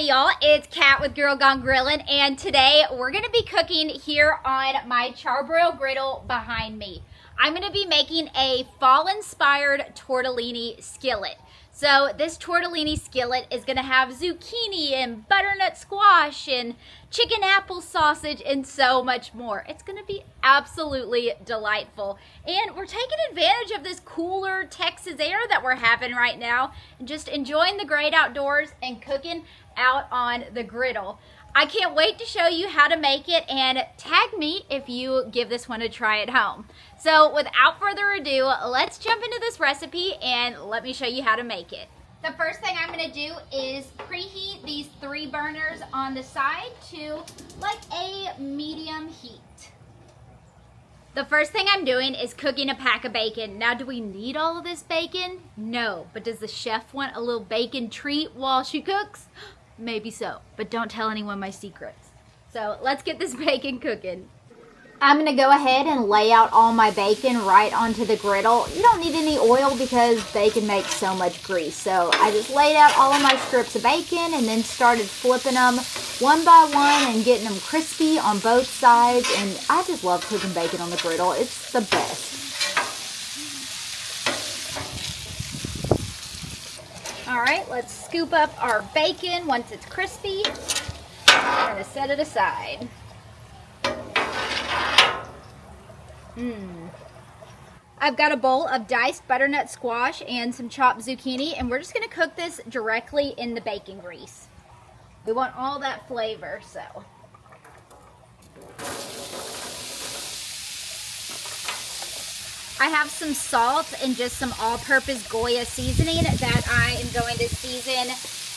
Hey y'all, it's Kat with Girl Gone Grillin', and today we're gonna be cooking here on my Charbroil griddle behind me. I'm gonna be making a fall-inspired tortellini skillet. So this tortellini skillet is gonna have zucchini and butternut squash and chicken apple sausage and so much more. It's gonna be absolutely delightful. And we're taking advantage of this cooler Texas air that we're having right now and just enjoying the great outdoors and cooking out on the griddle. I can't wait to show you how to make it, and tag me if you give this one a try at home. So without further ado, let's jump into this recipe and let me show you how to make it. The first thing I'm going to do is preheat these 3 burners on the side to like a medium heat. The first thing I'm doing is cooking a pack of bacon. Now, do we need all of this bacon? No, but does the chef want a little bacon treat while she cooks? Maybe so, but don't tell anyone my secrets. So let's get this bacon cooking. I'm gonna go ahead and lay out all my bacon right onto the griddle. You don't need any oil because bacon makes so much grease. So I just laid out all of my strips of bacon and then started flipping them one by one and getting them crispy on both sides. And I just love cooking bacon on the griddle. It's the best. All right, let's scoop up our bacon once it's crispy. I'm gonna set it aside. I've got a bowl of diced butternut squash and some chopped zucchini, and we're just gonna cook this directly in the bacon grease. We want all that flavor, so. I have some salt and just some all-purpose Goya seasoning that I am going to season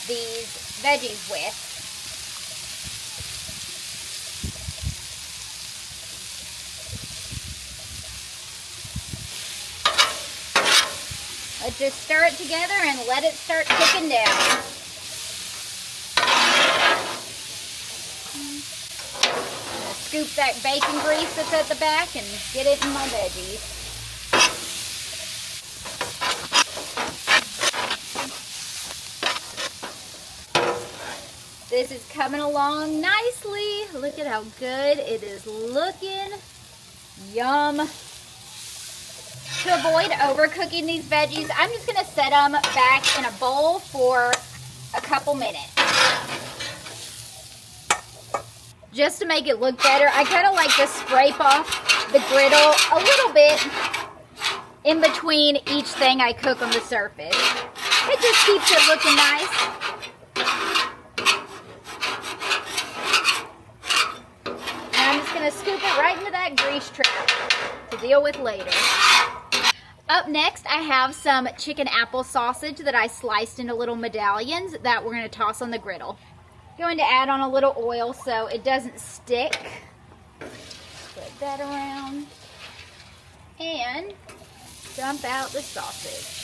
these veggies with. Let's just stir it together and let it start cooking down. I'm gonna scoop that bacon grease that's at the back and get it in my veggies. This is coming along nicely. Look at how good it is looking. Yum. To avoid overcooking these veggies, I'm just going to set them back in a bowl for a couple minutes. Just to make it look better, I kind of like to scrape off the griddle a little bit in between each thing I cook on the surface. It just keeps it looking nice. Scoop it right into that grease trap to deal with later. Up next, I have some chicken apple sausage that I sliced into little medallions that we're going to toss on the griddle. Going to add on a little oil so it doesn't stick. Spread that around and dump out the sausage.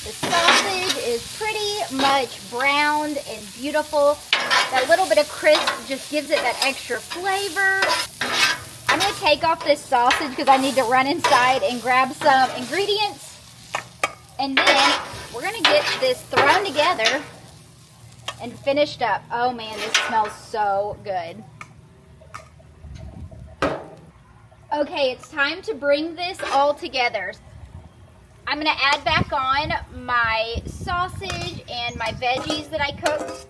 The sausage is pretty much browned and beautiful. That little bit of crisp just gives it that extra flavor. I'm going to take off this sausage because I need to run inside and grab some ingredients. And then we're going to get this thrown together and finished up. Oh man, this smells so good. Okay, it's time to bring this all together. I'm going to add back on my sausage and my veggies that I cooked.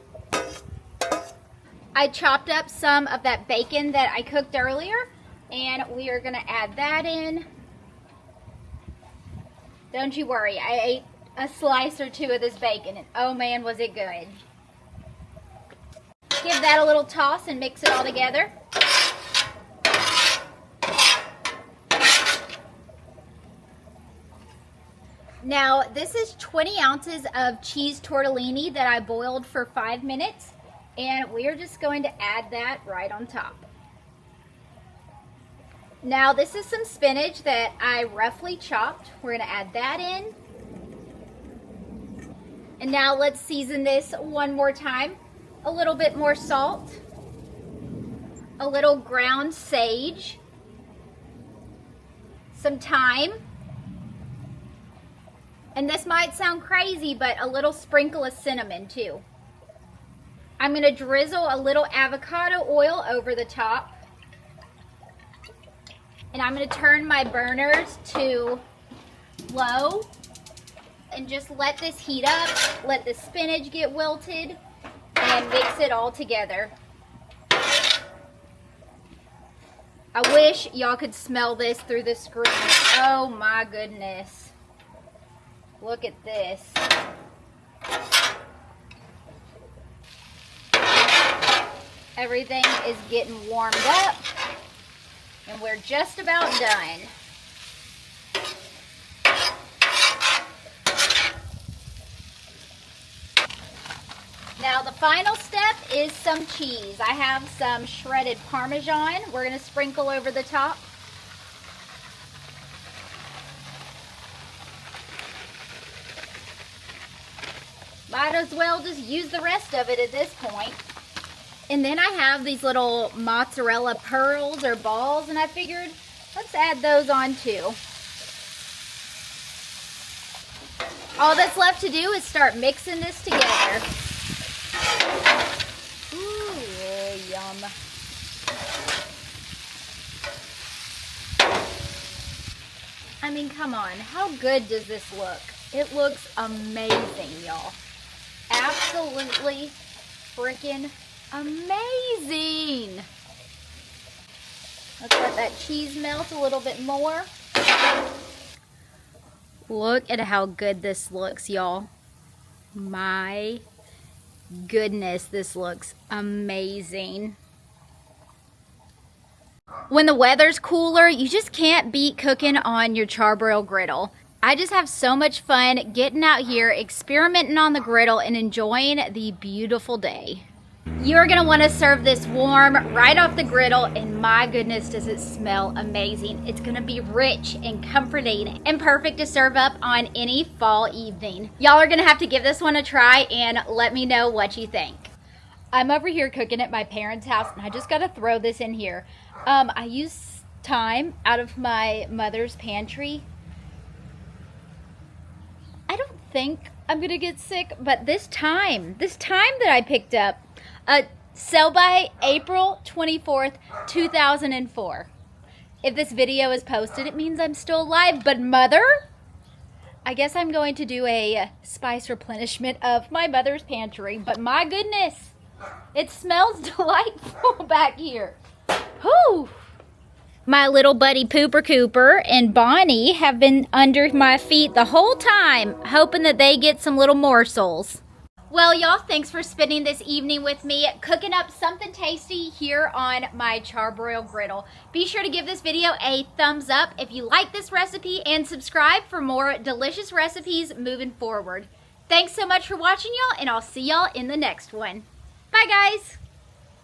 I chopped up some of that bacon that I cooked earlier, and we are going to add that in. Don't you worry, I ate a slice or two of this bacon, and oh man, was it good. Give that a little toss and mix it all together. Now, this is 20 ounces of cheese tortellini that I boiled for 5 minutes, and we are just going to add that right on top. Now, this is some spinach that I roughly chopped. We're going to add that in. And now let's season this one more time. A little bit more salt. a little ground sage, some thyme, and this might sound crazy, but a little sprinkle of cinnamon too. I'm going to drizzle a little avocado oil over the top. And I'm going to turn my burners to low and just let this heat up, let the spinach get wilted, and mix it all together. I wish y'all could smell this through the screen. Oh my goodness. Look at this. Everything is getting warmed up, and we're just about done. Now the final step is some cheese. I have some shredded Parmesan. We're going to sprinkle over the top. Might as well just use the rest of it at this point. And then I have these little mozzarella pearls or balls, and I figured let's add those on too. All that's left to do is start mixing this together. Ooh, yum. I mean, come on. How good does this look? It looks amazing, y'all. Absolutely freaking amazing. Let's let that cheese melt a little bit more. Look at how good this looks, y'all. My goodness, this looks amazing. When the weather's cooler, you just can't beat cooking on your Charbroil griddle. I just have so much fun getting out here, experimenting on the griddle, and enjoying the beautiful day. You're gonna wanna serve this warm right off the griddle, and my goodness, does it smell amazing. It's gonna be rich and comforting and perfect to serve up on any fall evening. Y'all are gonna have to give this one a try and let me know what you think. I'm over here cooking at my parents' house, and I just gotta throw this in here. I use thyme out of my mother's pantry. I don't think I'm gonna get sick, but this thyme that I picked up, sell by April 24th, 2004. If this video is posted, it means I'm still alive, but mother, I guess I'm going to do a spice replenishment of my mother's pantry, but my goodness, it smells delightful back here. Whew. My little buddy Pooper Cooper and Bonnie have been under my feet the whole time, hoping that they get some little morsels. Well, y'all, thanks for spending this evening with me cooking up something tasty here on my Charbroil griddle. Be sure to give this video a thumbs up if you like this recipe, and subscribe for more delicious recipes moving forward. Thanks so much for watching, y'all, and I'll see y'all in the next one. Bye, guys.